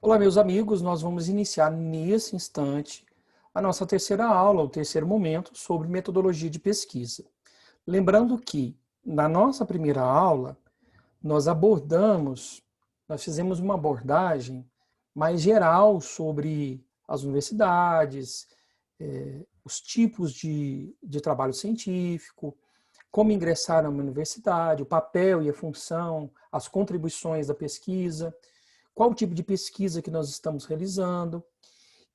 Olá, meus amigos, nós vamos iniciar nesse instante a nossa terceira aula, o terceiro momento, sobre metodologia de pesquisa. Lembrando que, na nossa primeira aula, nós fizemos uma abordagem mais geral sobre as universidades, os tipos de trabalho científico, como ingressar numa universidade, o papel e a função, as contribuições da pesquisa, qual o tipo de pesquisa que nós estamos realizando.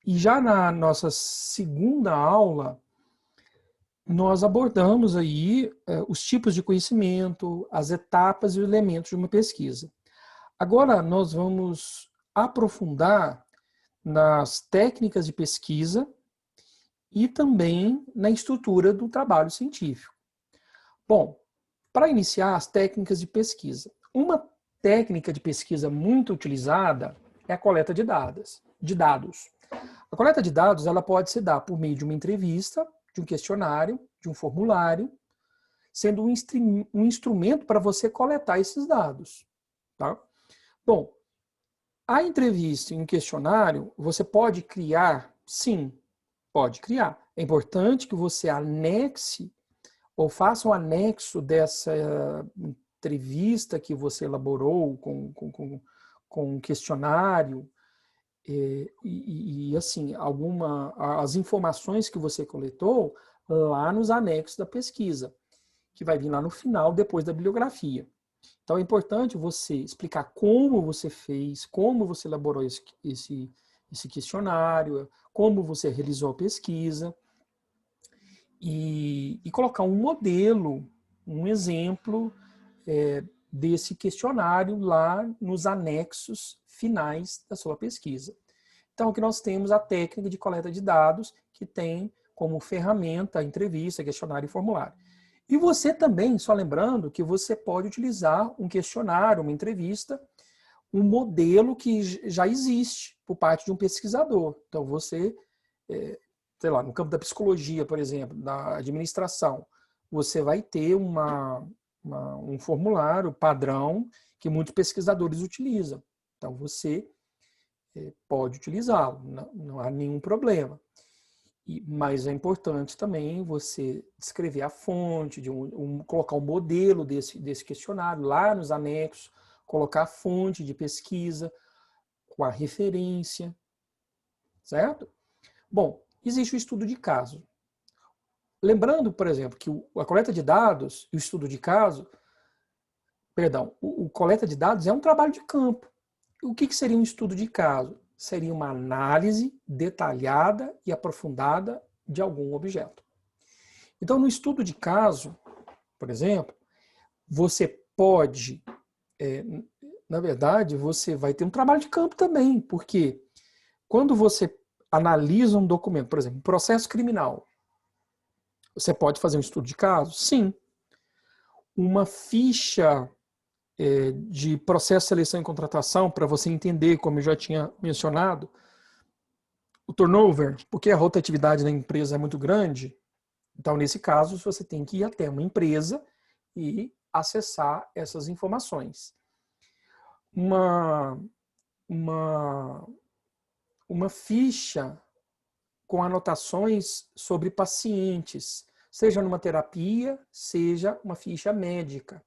E já na nossa segunda aula, nós abordamos aí os tipos de conhecimento, as etapas e os elementos de uma pesquisa. Agora nós vamos aprofundar nas técnicas de pesquisa e também na estrutura do trabalho científico. Bom, para iniciar as técnicas de pesquisa, uma técnica de pesquisa muito utilizada é a coleta de dados. A coleta de dados ela pode se dar por meio de uma entrevista, de um questionário, de um formulário, sendo um instrumento para você coletar esses dados. Tá? Bom, a entrevista e um questionário, você pode criar? Sim, pode criar. É importante que você anexe ou faça um anexo dessa entrevista que você elaborou com um questionário assim, as informações que você coletou lá nos anexos da pesquisa, que vai vir lá no final, depois da bibliografia. Então é importante você explicar como você fez, como você elaborou esse questionário, como você realizou a pesquisa, e colocar um modelo, um exemplo desse questionário lá nos anexos finais da sua pesquisa. Então, aqui nós temos a técnica de coleta de dados, que tem como ferramenta a entrevista, questionário e formulário. E você também, só lembrando que você pode utilizar um questionário, uma entrevista, um modelo que já existe por parte de um pesquisador. Então, você, sei lá, no campo da psicologia, por exemplo, da administração, você vai ter um formulário padrão que muitos pesquisadores utilizam. Então, você pode utilizá-lo, não há nenhum problema. Mas é importante também você descrever a fonte, colocar um modelo desse questionário lá nos anexos, colocar a fonte de pesquisa com a referência, certo? Bom, existe o estudo de caso. Lembrando, por exemplo, que a coleta de dados e o estudo de caso, perdão, o coleta de dados é um trabalho de campo. O que seria um estudo de caso? Seria uma análise detalhada e aprofundada de algum objeto. Então, no estudo de caso, por exemplo, você pode, na verdade, você vai ter um trabalho de campo também, porque quando você analisa um documento, por exemplo, um processo criminal, você pode fazer um estudo de caso? Sim. Uma ficha de processo de seleção e contratação, para você entender, como eu já tinha mencionado, o turnover, porque a rotatividade da empresa é muito grande. Então, nesse caso, você tem que ir até uma empresa e acessar essas informações. Uma, uma, uma ficha com anotações sobre pacientes, seja numa terapia, seja uma ficha médica.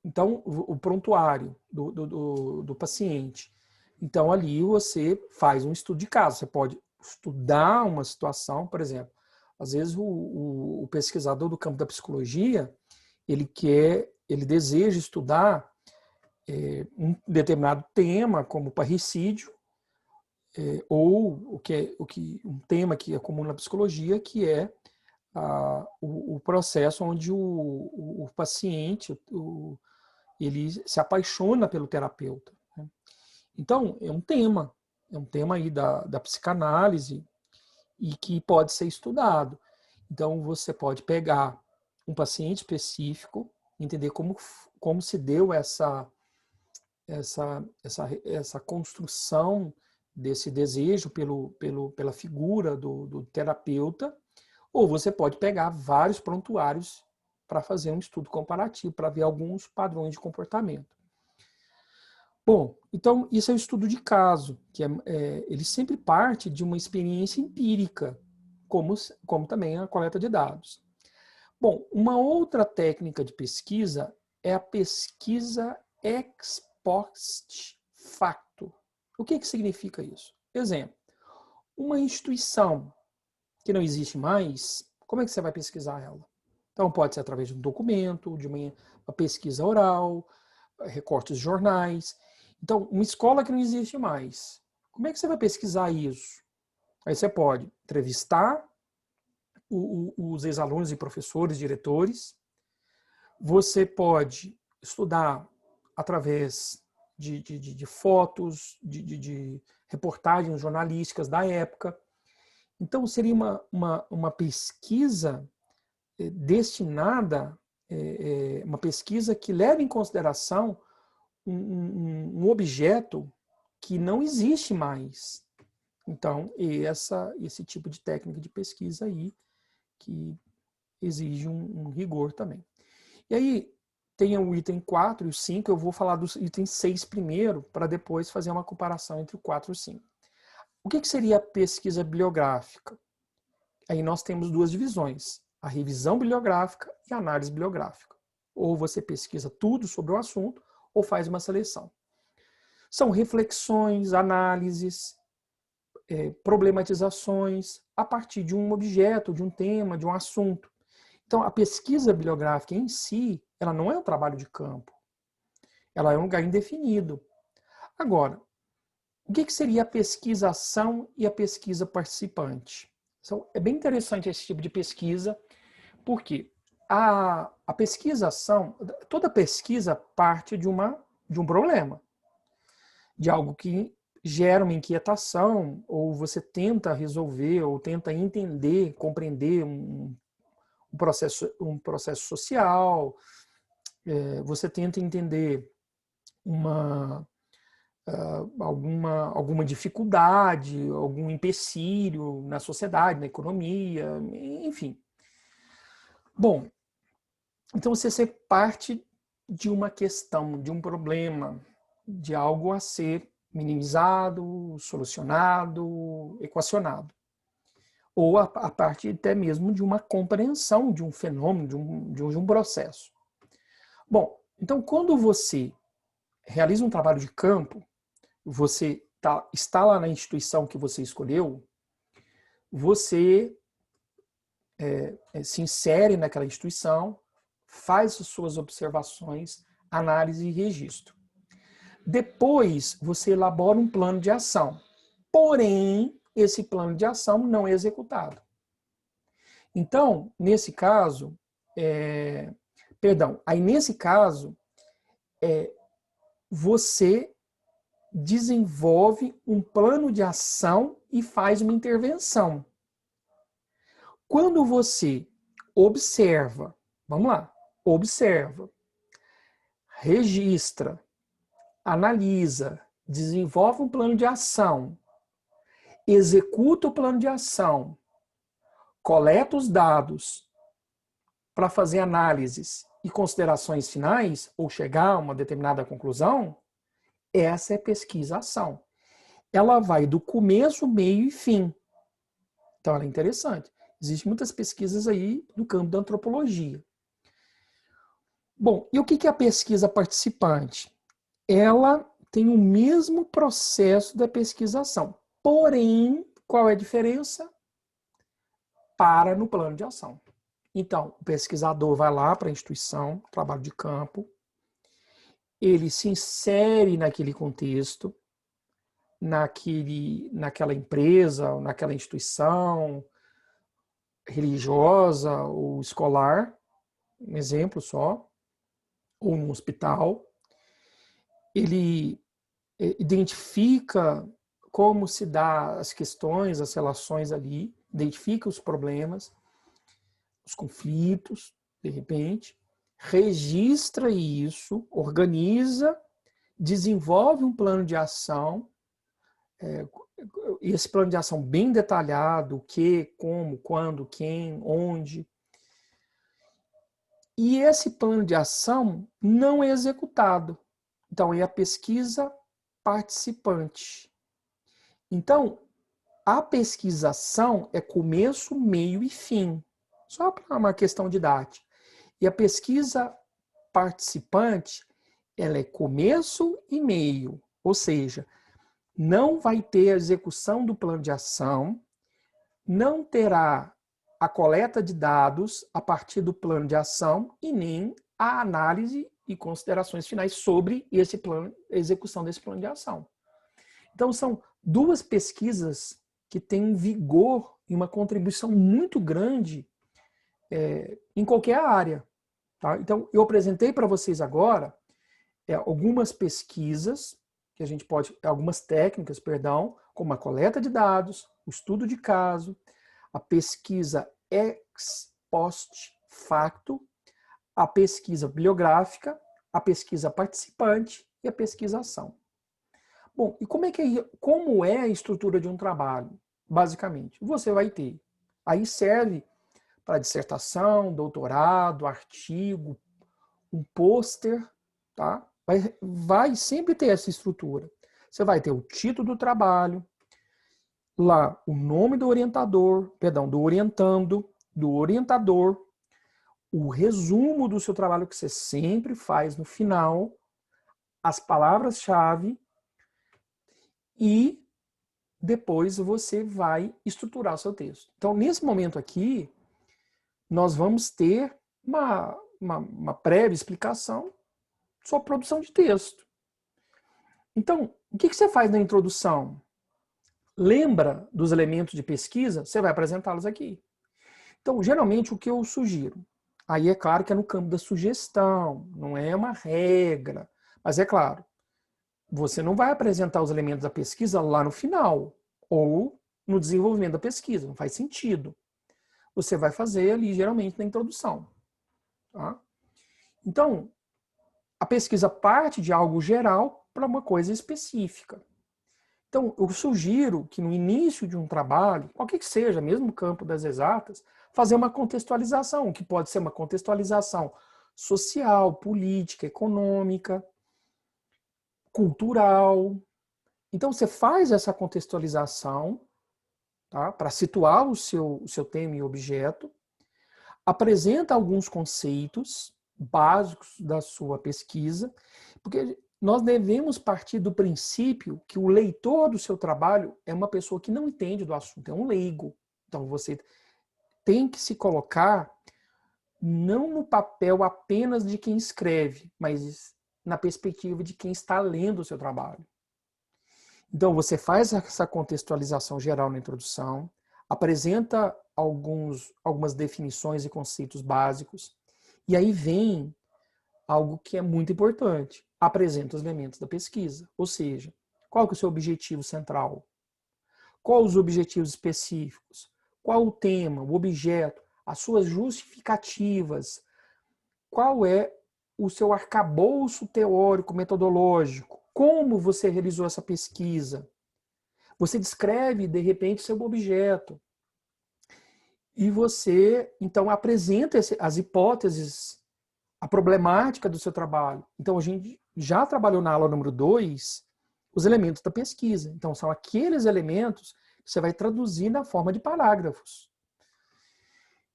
Então, o prontuário do paciente. Então, ali você faz um estudo de caso. Você pode estudar uma situação, por exemplo. Às vezes, o pesquisador do campo da psicologia, ele deseja estudar um determinado tema, como parricídio, ou um tema que é comum na psicologia, que é o processo onde o paciente, ele se apaixona pelo terapeuta. Né? Então, é um tema aí da psicanálise e que pode ser estudado. Então, você pode pegar um paciente específico, entender como se deu essa construção desse desejo pela figura do terapeuta, ou você pode pegar vários prontuários para fazer um estudo comparativo, para ver alguns padrões de comportamento. Bom, então isso é o estudo de caso, que ele sempre parte de uma experiência empírica, como também a coleta de dados. Bom, uma outra técnica de pesquisa é a pesquisa ex post facto. O que significa isso? Exemplo, uma instituição que não existe mais, como é que você vai pesquisar ela? Então, pode ser através de um documento, de uma pesquisa oral, recortes de jornais. Então, uma escola que não existe mais, como é que você vai pesquisar isso? Aí você pode entrevistar os ex-alunos e professores, diretores. Você pode estudar através de fotos, de reportagens jornalísticas da época. Então, seria uma pesquisa destinada, uma pesquisa que leva em consideração um objeto que não existe mais. Então, esse tipo de técnica de pesquisa aí, que exige um rigor também. E aí, tem o item 4 e o 5, eu vou falar do item 6 primeiro, para depois fazer uma comparação entre o 4 e o 5. O que seria a pesquisa bibliográfica? Aí nós temos duas divisões, a revisão bibliográfica e a análise bibliográfica. Ou você pesquisa tudo sobre o assunto, ou faz uma seleção. São reflexões, análises, problematizações a partir de um objeto, de um tema, de um assunto. Então, a pesquisa bibliográfica em si, ela não é um trabalho de campo. Ela é um lugar indefinido. Agora, o que seria a pesquisação e a pesquisa participante? Então, é bem interessante esse tipo de pesquisa, porque a pesquisação, toda pesquisa parte de um problema, de algo que gera uma inquietação, ou você tenta resolver, ou tenta entender, compreender um processo social, você tenta entender alguma dificuldade, algum empecilho na sociedade, na economia, enfim. Bom, então você parte de uma questão, de um problema, de algo a ser minimizado, solucionado, equacionado. Ou a parte até mesmo de uma compreensão de um fenômeno, de um processo. Bom, então quando você realiza um trabalho de campo, você está lá na instituição que você escolheu, você se insere naquela instituição, faz as suas observações, análise e registro. Depois, você elabora um plano de ação. Porém, esse plano de ação não é executado. Então, nesse caso, você desenvolve um plano de ação e faz uma intervenção. Quando você observa, vamos lá, observa, registra, analisa, desenvolve um plano de ação, executa o plano de ação, coleta os dados para fazer análises e considerações finais, ou chegar a uma determinada conclusão, essa é pesquisa-ação. Ela vai do começo, meio e fim. Então, ela é interessante. Existem muitas pesquisas aí no campo da antropologia. Bom, e o que é a pesquisa participante? Ela tem o mesmo processo da pesquisação. Porém, qual é a diferença? Para no plano de ação. Então, o pesquisador vai lá para a instituição, trabalho de campo, ele se insere naquele contexto, naquela empresa, naquela instituição religiosa ou escolar, um exemplo só, ou um hospital. Ele identifica como se dá as questões, as relações ali, identifica os problemas, os conflitos, de repente, registra isso, organiza, desenvolve um plano de ação, esse plano de ação bem detalhado, o que, como, quando, quem, onde. E esse plano de ação não é executado. Então, é a pesquisa participante. Então, a pesquisação é começo, meio e fim. Só para uma questão didática. E a pesquisa participante, ela é começo e meio. Ou seja, não vai ter a execução do plano de ação, não terá a coleta de dados a partir do plano de ação e nem a análise e considerações finais sobre esse plano, a execução desse plano de ação. Então, são duas pesquisas que têm um vigor e uma contribuição muito grande em qualquer área. Tá? Então, eu apresentei para vocês agora algumas pesquisas, que a gente pode, algumas técnicas, perdão, como a coleta de dados, o estudo de caso, a pesquisa ex post facto, a pesquisa bibliográfica, a pesquisa participante e a pesquisação. Bom, e como é a estrutura de um trabalho? Basicamente, você vai ter, aí serve para dissertação, doutorado, artigo, um pôster, tá? Vai sempre ter essa estrutura. Você vai ter o título do trabalho, lá o nome do orientador, perdão, do orientando, do orientador, o resumo do seu trabalho que você sempre faz no final, as palavras-chave e depois você vai estruturar o seu texto. Então, nesse momento aqui, nós vamos ter uma prévia explicação sobre produção de texto. Então, o que você faz na introdução? Lembra dos elementos de pesquisa? Você vai apresentá-los aqui. Então, geralmente, o que eu sugiro? Aí é claro que é no campo da sugestão, não é uma regra. Mas é claro, você não vai apresentar os elementos da pesquisa lá no final ou no desenvolvimento da pesquisa, não faz sentido. Você vai fazer ali, geralmente, na introdução. Tá? Então, a pesquisa parte de algo geral para uma coisa específica. Então, eu sugiro que no início de um trabalho, qualquer que seja, mesmo no campo das exatas, fazer uma contextualização, que pode ser uma contextualização social, política, econômica, cultural. Então, você faz essa contextualização, tá, para situar o seu tema e objeto, apresenta alguns conceitos básicos da sua pesquisa, porque nós devemos partir do princípio que o leitor do seu trabalho é uma pessoa que não entende do assunto, é um leigo. Então você tem que se colocar não no papel apenas de quem escreve, mas na perspectiva de quem está lendo o seu trabalho. Então você faz essa contextualização geral na introdução, apresenta algumas definições e conceitos básicos, e aí vem algo que é muito importante. Apresenta os elementos da pesquisa, ou seja, qual que é o seu objetivo central? Quais os objetivos específicos? Qual o tema, o objeto, as suas justificativas? Qual é o seu arcabouço teórico, metodológico? Como você realizou essa pesquisa? Você descreve, de repente, seu objeto. E você, então, apresenta as hipóteses, a problemática do seu trabalho. Então, a gente já trabalhou na aula número 2 os elementos da pesquisa. Então, são aqueles elementos que você vai traduzir na forma de parágrafos.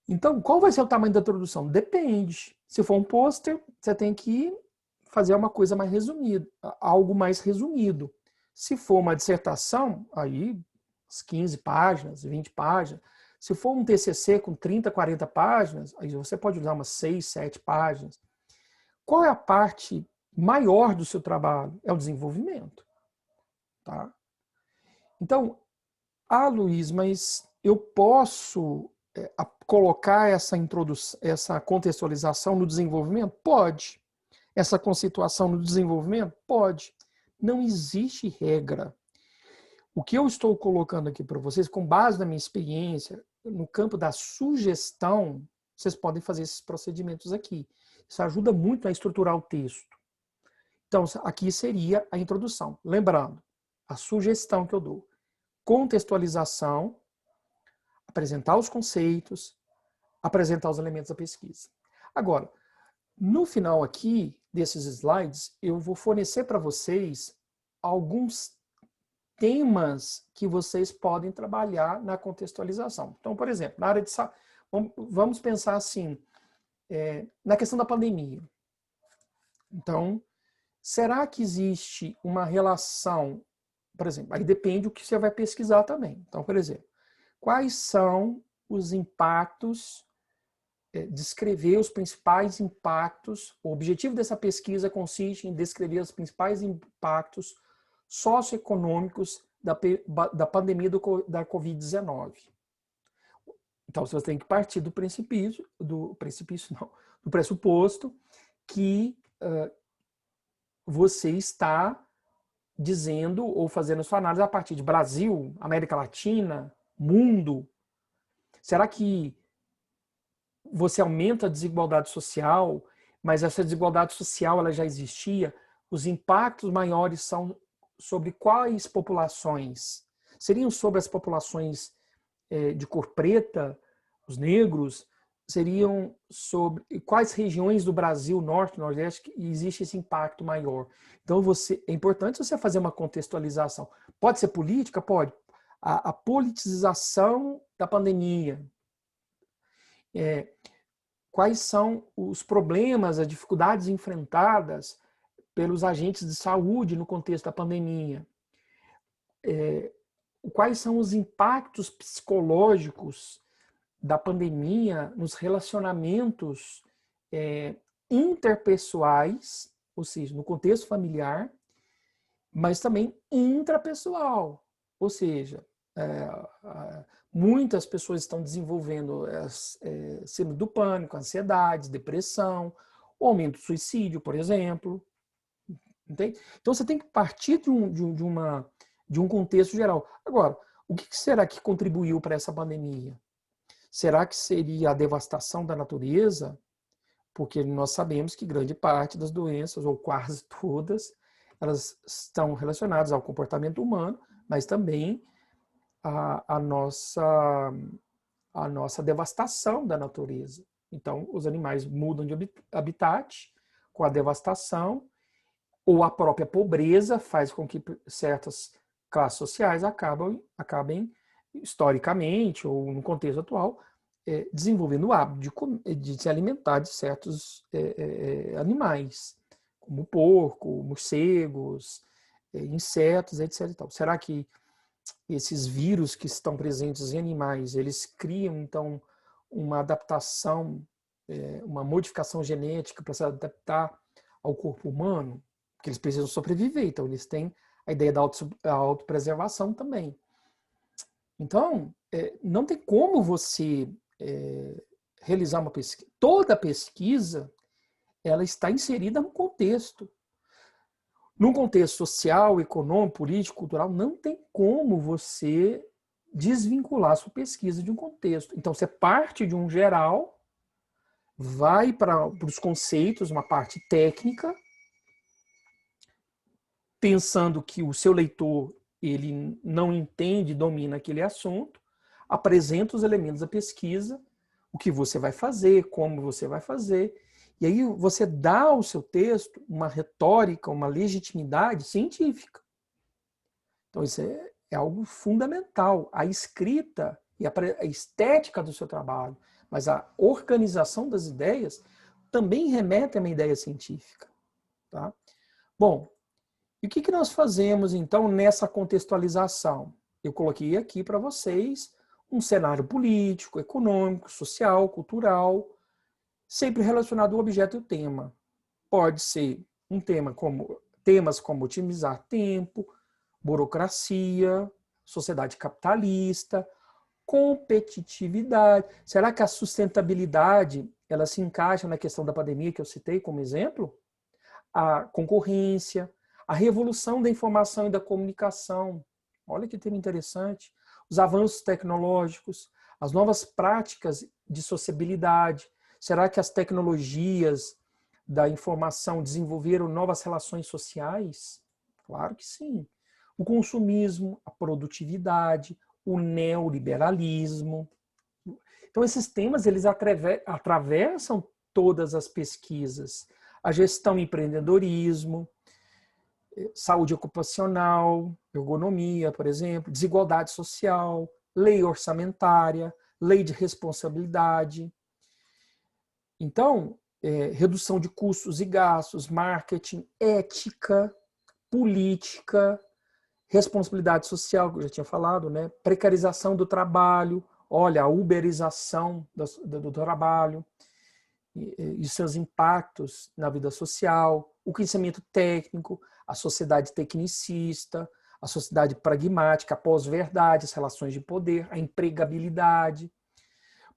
Então, qual vai ser o tamanho da introdução? Depende. Se for um pôster, você tem que fazer uma coisa mais resumida, algo mais resumido. Se for uma dissertação, aí, 15 páginas, 20 páginas. Se for um TCC com 30, 40 páginas, aí você pode usar umas 6, 7 páginas. Qual é a parte maior do seu trabalho? É o desenvolvimento. Tá? Então, Luiz, mas eu posso colocar essa contextualização no desenvolvimento? Pode. Essa conceituação no desenvolvimento? Pode. Não existe regra. O que eu estou colocando aqui para vocês, com base na minha experiência, no campo da sugestão, vocês podem fazer esses procedimentos aqui. Isso ajuda muito a estruturar o texto. Então, aqui seria a introdução. Lembrando, a sugestão que eu dou. Contextualização, apresentar os conceitos, apresentar os elementos da pesquisa. Agora, no final aqui, desses slides, eu vou fornecer para vocês alguns temas que vocês podem trabalhar na contextualização. Então, por exemplo, na área de saúde, vamos pensar assim, na questão da pandemia. Então, será que existe uma relação, por exemplo, aí depende do que você vai pesquisar também. Então, por exemplo, quais são os impactos, descrever os principais impactos, o objetivo dessa pesquisa consiste em descrever os principais impactos socioeconômicos da pandemia da Covid-19. Então, você tem que partir do pressuposto que você está dizendo ou fazendo sua análise a partir de Brasil, América Latina, mundo. Será que você aumenta a desigualdade social, mas essa desigualdade social ela já existia? Os impactos maiores são sobre quais populações? Seriam sobre as populações de cor preta, os negros? Seriam sobre quais regiões do Brasil, norte, nordeste, que existe esse impacto maior? Então, é importante você fazer uma contextualização. Pode ser política? Pode. A politização da pandemia. Quais são os problemas, as dificuldades enfrentadas pelos agentes de saúde no contexto da pandemia? Quais são os impactos psicológicos da pandemia nos relacionamentos interpessoais, ou seja, no contexto familiar, mas também intrapessoal, ou seja, muitas pessoas estão desenvolvendo síndrome do pânico, ansiedade, depressão, o aumento do suicídio, por exemplo. Entende? Então você tem que partir de um contexto geral. Agora, o que será que contribuiu para essa pandemia? Será que seria a devastação da natureza? Porque nós sabemos que grande parte das doenças, ou quase todas, elas estão relacionadas ao comportamento humano, mas também a nossa devastação da natureza. Então, os animais mudam de habitat com a devastação, ou a própria pobreza faz com que certas classes sociais acabem historicamente, ou no contexto atual, desenvolvendo o hábito de se alimentar de certos animais, como porco, morcegos, insetos, etc. Será que esses vírus que estão presentes em animais, eles criam, então, uma adaptação, uma modificação genética para se adaptar ao corpo humano? Porque eles precisam sobreviver, então eles têm a ideia da autopreservação também. Então, não tem como você realizar uma pesquisa. Toda pesquisa, ela está inserida num contexto. Num contexto social, econômico, político, cultural, não tem como você desvincular a sua pesquisa de um contexto. Então, você parte de um geral, vai para os conceitos, uma parte técnica, pensando que o seu leitor ele não entende, domina aquele assunto, apresenta os elementos da pesquisa, o que você vai fazer, como você vai fazer, e aí você dá ao seu texto uma retórica, uma legitimidade científica. Então isso é algo fundamental. A escrita e a estética do seu trabalho, mas a organização das ideias também remete a uma ideia científica. Tá? Bom, e o que nós fazemos, então, nessa contextualização? Eu coloquei aqui para vocês um cenário político, econômico, social, cultural, sempre relacionado ao objeto e o tema. Pode ser um tema temas como otimizar tempo, burocracia, sociedade capitalista, competitividade. Será que a sustentabilidade ela se encaixa na questão da pandemia que eu citei como exemplo? A concorrência, a revolução da informação e da comunicação. Olha que tema interessante. Os avanços tecnológicos, as novas práticas de sociabilidade. Será que as tecnologias da informação desenvolveram novas relações sociais? Claro que sim. O consumismo, a produtividade, o neoliberalismo. Então, esses temas eles atravessam todas as pesquisas. a gestão e empreendedorismo, saúde ocupacional, ergonomia, por exemplo, desigualdade social, lei orçamentária, lei de responsabilidade. Então, redução de custos e gastos, marketing, ética, política, responsabilidade social, que eu já tinha falado, né? Precarização do trabalho, olha, a uberização do trabalho e seus impactos na vida social, o conhecimento técnico, a sociedade tecnicista, a sociedade pragmática, a pós-verdade, as relações de poder, a empregabilidade,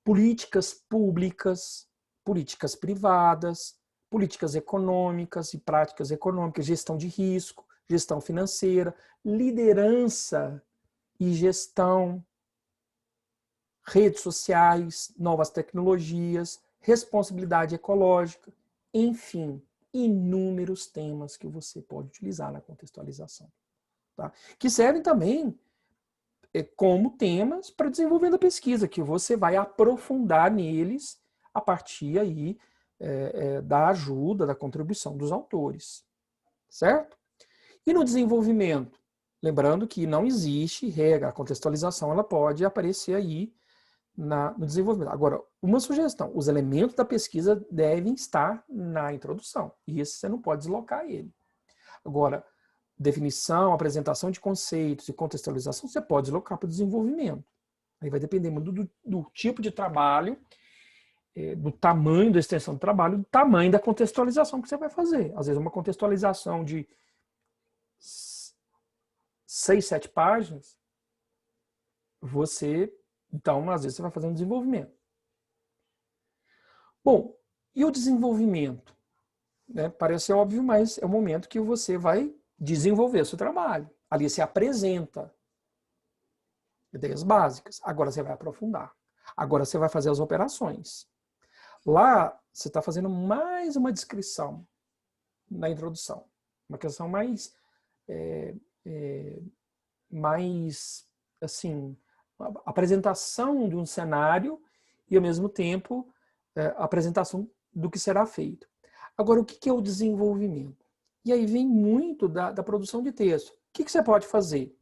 políticas públicas, políticas privadas, políticas econômicas e práticas econômicas, gestão de risco, gestão financeira, liderança e gestão, redes sociais, novas tecnologias, responsabilidade ecológica, enfim, inúmeros temas que você pode utilizar na contextualização. Tá? Que servem também como temas para desenvolvimento da pesquisa, que você vai aprofundar neles a partir aí da ajuda, da contribuição dos autores. Certo? E no desenvolvimento? Lembrando que não existe regra, a contextualização ela pode aparecer aí no desenvolvimento. Agora, uma sugestão, os elementos da pesquisa devem estar na introdução, e esse você não pode deslocar ele. Agora, definição, apresentação de conceitos e contextualização, você pode deslocar para o desenvolvimento. Aí vai depender muito do tipo de trabalho, do tamanho da extensão do trabalho, do tamanho da contextualização que você vai fazer. Às vezes uma contextualização de 6, 7 páginas, então, às vezes você vai fazer um desenvolvimento. Bom, e o desenvolvimento? Né? Parece óbvio, mas é o momento que você vai desenvolver o seu trabalho. Ali você apresenta ideias básicas. Agora você vai aprofundar. Agora você vai fazer as operações. Lá, você está fazendo mais uma descrição na introdução. Uma questão mais assim, apresentação de um cenário e, ao mesmo tempo, apresentação do que será feito. Agora, o que é o desenvolvimento? E aí vem muito da produção de texto. O que você pode fazer?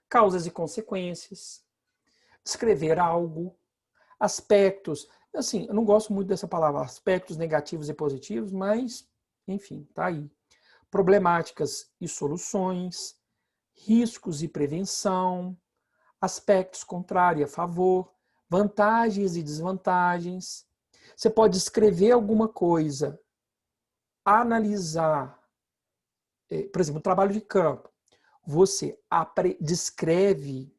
Causas e consequências, descrever algo, aspectos. Assim, eu não gosto muito dessa palavra, aspectos negativos e positivos, mas, enfim, tá aí. Problemáticas e soluções, riscos e prevenção, aspectos contrários a favor, vantagens e desvantagens. Você pode escrever alguma coisa, analisar, por exemplo, o trabalho de campo. Você descreve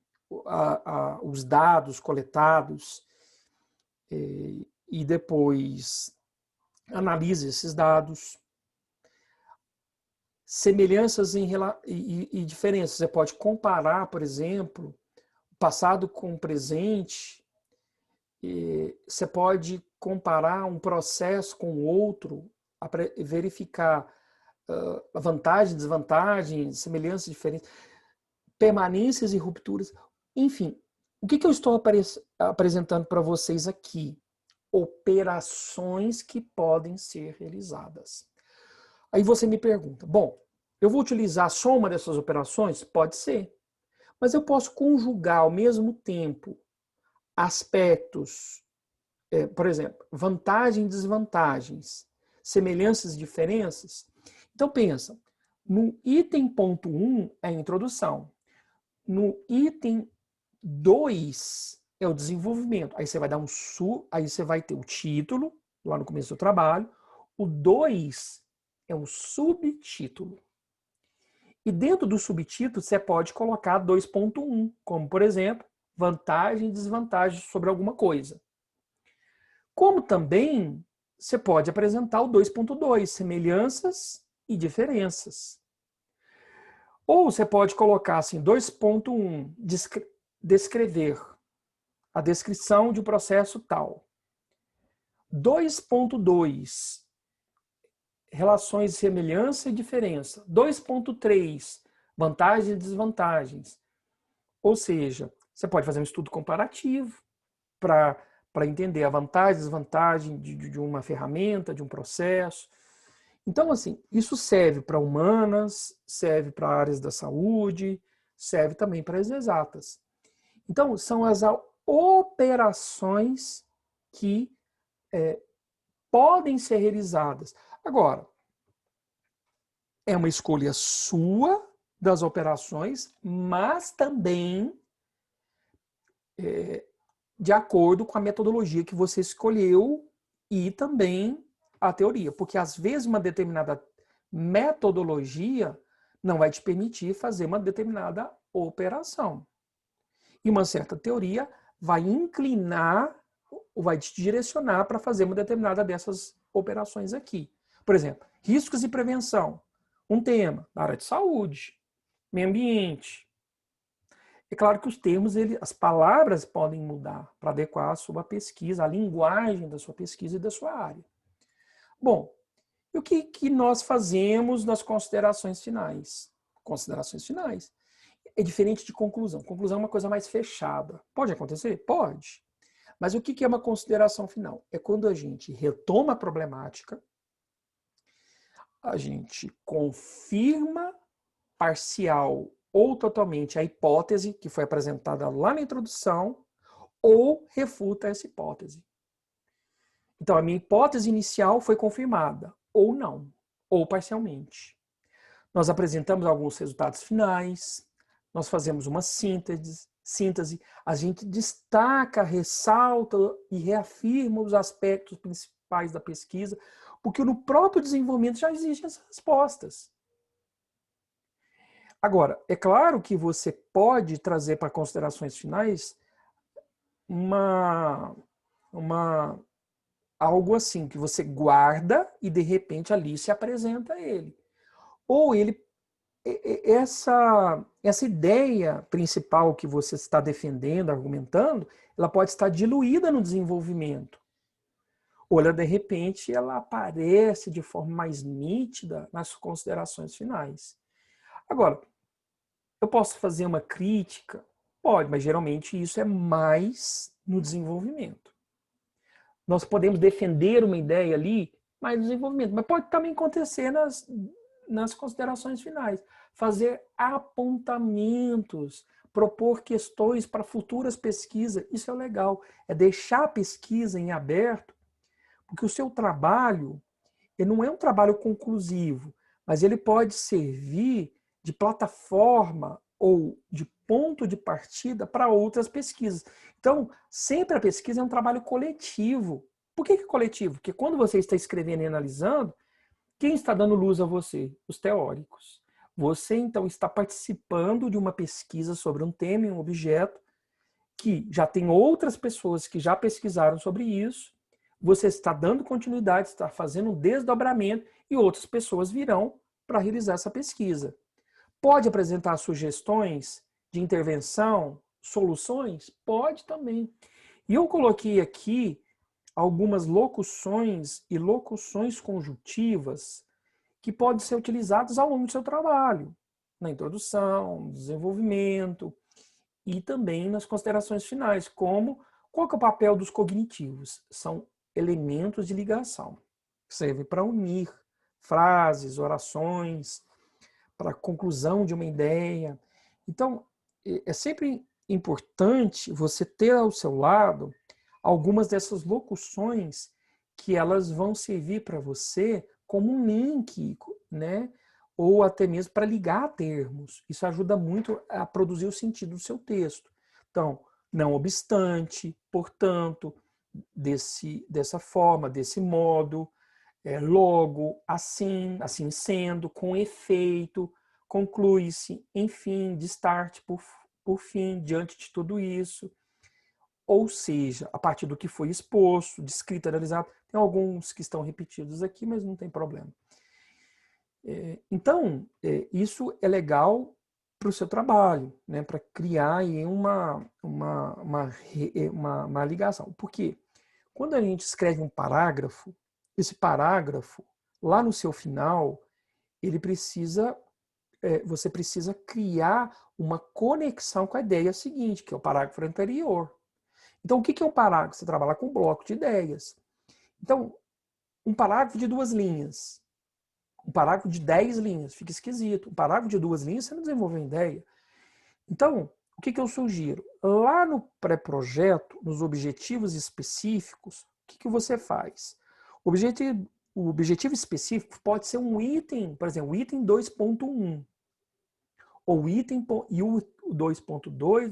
os dados coletados e depois analisa esses dados. Semelhanças e diferenças. Você pode comparar, por exemplo, o passado com o presente. Você pode comparar um processo com o outro, verificar vantagens, desvantagens, semelhanças e diferenças, permanências e rupturas. Enfim, o que eu estou apresentando para vocês aqui? Operações que podem ser realizadas. Aí você me pergunta, bom, eu vou utilizar só uma dessas operações? Pode ser. Mas eu posso conjugar ao mesmo tempo aspectos, por exemplo, vantagens e desvantagens, semelhanças e diferenças. Então pensa, no item ponto 1 é a introdução. No item 2 é o desenvolvimento. Aí você vai dar aí você vai ter o título, lá no começo do trabalho. O 2 é o subtítulo. E dentro do subtítulo você pode colocar 2.1, como por exemplo, vantagem e desvantagem sobre alguma coisa. Como também você pode apresentar o 2.2, semelhanças e diferenças. Ou você pode colocar assim, 2.1, descrever a descrição de um processo tal. 2.2, relações de semelhança e diferença. 2.3, vantagens e desvantagens. Ou seja, você pode fazer um estudo comparativo para entender a vantagem e desvantagem de uma ferramenta, de um processo. Então, assim, isso serve para humanas, serve para áreas da saúde, serve também para as exatas. Então, são as operações que podem ser realizadas. Agora, é uma escolha sua das operações, mas também de acordo com a metodologia que você escolheu e também a teoria. Porque, às vezes, uma determinada metodologia não vai te permitir fazer uma determinada operação. E uma certa teoria vai inclinar, ou vai te direcionar para fazer uma determinada dessas operações aqui. Por exemplo, riscos e prevenção. Um tema da área de saúde, meio ambiente. É claro que os termos, as palavras podem mudar para adequar a sua pesquisa, a linguagem da sua pesquisa e da sua área. Bom, e o que nós fazemos nas considerações finais? Considerações finais é diferente de conclusão. Conclusão é uma coisa mais fechada. Pode acontecer? Pode. Mas o que é uma consideração final? É quando a gente retoma a problemática, a gente confirma parcial ou totalmente a hipótese que foi apresentada lá na introdução, ou refuta essa hipótese. Então, a minha hipótese inicial foi confirmada, ou não, ou parcialmente. Nós apresentamos alguns resultados finais, nós fazemos uma síntese, a gente destaca, ressalta e reafirma os aspectos principais da pesquisa, porque no próprio desenvolvimento já existem essas respostas. Agora, é claro que você pode trazer para considerações finais algo assim, que você guarda e de repente ali se apresenta ele. Ou essa ideia principal que você está defendendo, argumentando, ela pode estar diluída no desenvolvimento. Ou ela, de repente, ela aparece de forma mais nítida nas considerações finais. Agora, eu posso fazer uma crítica? Pode, mas geralmente isso é mais no desenvolvimento. Nós podemos defender uma ideia ali, mais no desenvolvimento, mas pode também acontecer nas considerações finais. Fazer apontamentos, propor questões para futuras pesquisas, isso é legal. É deixar a pesquisa em aberto, porque o seu trabalho ele não é um trabalho conclusivo, mas ele pode servir de plataforma ou de ponto de partida para outras pesquisas. Então, sempre a pesquisa é um trabalho coletivo. Por que coletivo? Porque quando você está escrevendo e analisando, quem está dando luz a você? Os teóricos. Você, então, está participando de uma pesquisa sobre um tema e um objeto que já tem outras pessoas que já pesquisaram sobre isso. Você está dando continuidade, está fazendo um desdobramento e outras pessoas virão para realizar essa pesquisa. Pode apresentar sugestões de intervenção, soluções? Pode também. E eu coloquei aqui algumas locuções e locuções conjuntivas que podem ser utilizadas ao longo do seu trabalho, na introdução, no desenvolvimento e também nas considerações finais, como qual que é o papel dos cognitivos? São elementos de ligação, que servem para unir frases, orações, para a conclusão de uma ideia. Então, é sempre importante você ter ao seu lado algumas dessas locuções que elas vão servir para você como um link, né? Ou até mesmo para ligar termos. Isso ajuda muito a produzir o sentido do seu texto. Então, não obstante, portanto, dessa forma, desse modo, logo, assim, assim sendo, com efeito, conclui-se, enfim, destarte por fim, diante de tudo isso. Ou seja, a partir do que foi exposto, descrito, analisado, tem alguns que estão repetidos aqui, mas não tem problema. Então, isso é legal para o seu trabalho, né, para criar aí uma ligação. Porque quando a gente escreve um parágrafo, esse parágrafo, lá no seu final, ele precisa, você precisa criar uma conexão com a ideia seguinte, que é o parágrafo anterior. Então, o que é um parágrafo? Você trabalha com um bloco de ideias. Então, um parágrafo de 2 linhas. Um parágrafo de 10 linhas, fica esquisito. Um parágrafo de 2 linhas, você não desenvolveu ideia. Então, o que eu sugiro? Lá no pré-projeto, nos objetivos específicos, o que você faz? O objetivo específico pode ser um item, por exemplo, o item 2.1, ou item e o 2.2,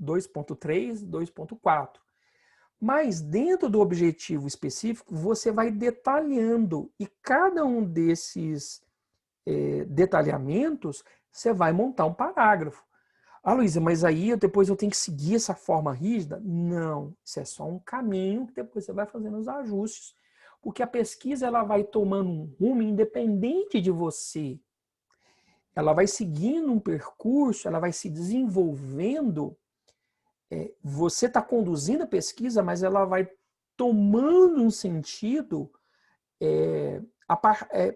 2.3, 2.4. Mas dentro do objetivo específico, você vai detalhando, e cada um desses detalhamentos, você vai montar um parágrafo. Ah, Luísa, mas aí depois eu tenho que seguir essa forma rígida? Não, isso é só um caminho que depois você vai fazendo os ajustes. Porque a pesquisa ela vai tomando um rumo independente de você. Ela vai seguindo um percurso, ela vai se desenvolvendo. Você está conduzindo a pesquisa, mas ela vai tomando um sentido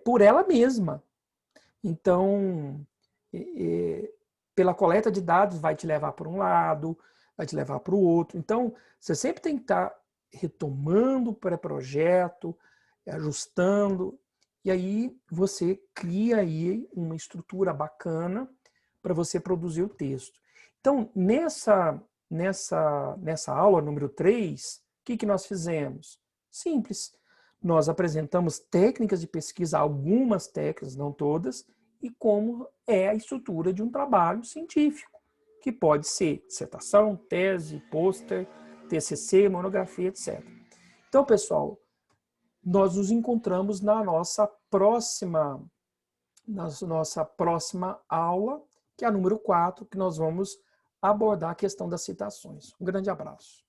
por ela mesma. Então, pela coleta de dados, vai te levar para um lado, vai te levar para o outro. Então, você sempre tem que estar retomando o pré-projeto, ajustando, e aí você cria aí uma estrutura bacana para você produzir o texto. Então, nessa aula número 3, o que nós fizemos? Simples. Nós apresentamos técnicas de pesquisa, algumas técnicas, não todas, e como é a estrutura de um trabalho científico, que pode ser dissertação, tese, pôster, TCC, monografia, etc. Então, pessoal, nós nos encontramos na nossa próxima aula, que é a número 4, que nós vamos abordar a questão das citações. Um grande abraço.